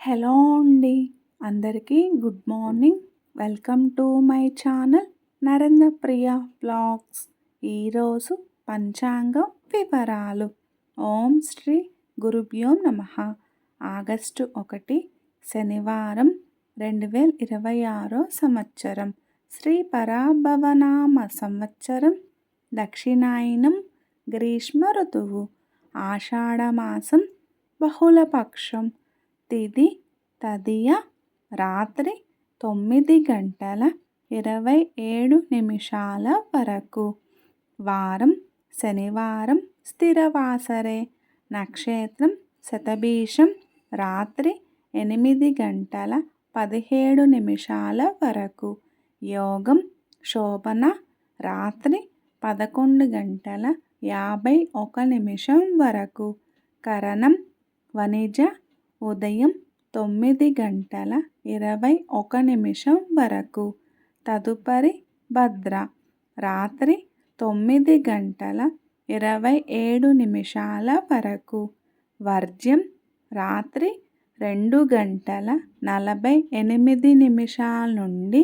Hello అండి. అందరికీ good morning. Welcome to my channel Narendra Priya vlogs. ఈరోజు పంచాంగం వివరాలు. ఓం శ్రీ గురుభ్యో నమః. ఆగస్టు 1 శనివారం 2026 సంవత్సరం. శ్రీ పరాభవనామ సంవత్సరం. దక్షిణాయనం. గ్రీష్మ ఋతువు. ఆషాఢమాసం. బహుళపక్షం. తిథి తదియ. రాత్రి 9:27 వరకు. వారం శనివారం. స్థిరవాసరే. నక్షత్రం శతభిషం. రాత్రి 8:17 వరకు. యోగం శోభన. రాత్రి 11:51 వరకు. కరణం వణిజ. ఉదయం 9:21 వరకు. తదుపరి భద్ర. రాత్రి 9:27 వరకు. వర్జ్యం రాత్రి 2:48 నుండి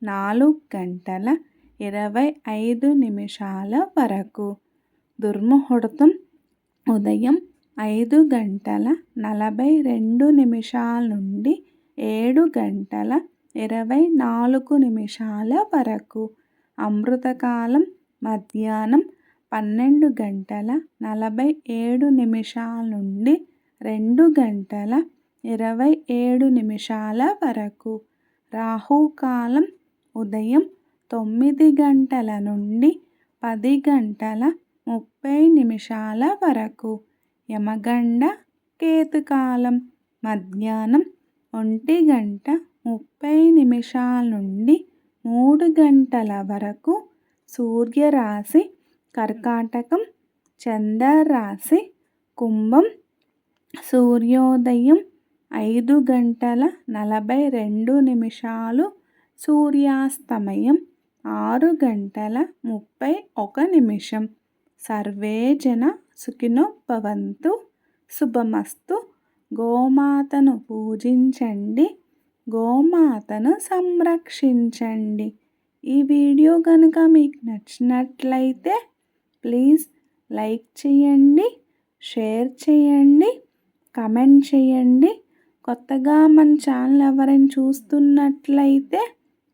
4:25 వరకు. దుర్ముహూర్తం ఉదయం 5:42 నుండి 7:24 వరకు. అమృతకాలం మధ్యాహ్నం 12:47 నుండి 2:27 వరకు. రాహుకాలం ఉదయం 9 నుండి 10:30 వరకు. యమగండ కేతుకాలం మధ్యాహ్నం 1:30 నుండి 3 వరకు. సూర్యరాశి కర్కాటకం. చంద్రరాశి కుంభం. సూర్యోదయం 5:42. సూర్యాస్తమయం 6:31. సర్వే జన సుఖినో భవంతు. శుభమస్తు. గోమాతను పూజించండి. గోమాతను సంరక్షించండి. ఈ వీడియో కనుక మీకు నచ్చినట్లయితే ప్లీజ్ లైక్ చేయండి, షేర్ చేయండి, కమెంట్ చేయండి. కొత్తగా మన ఛానల్ ఎవరైనా చూస్తున్నట్లయితే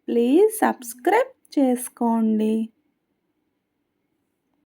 ప్లీజ్ సబ్స్క్రైబ్ చేసుకోండి.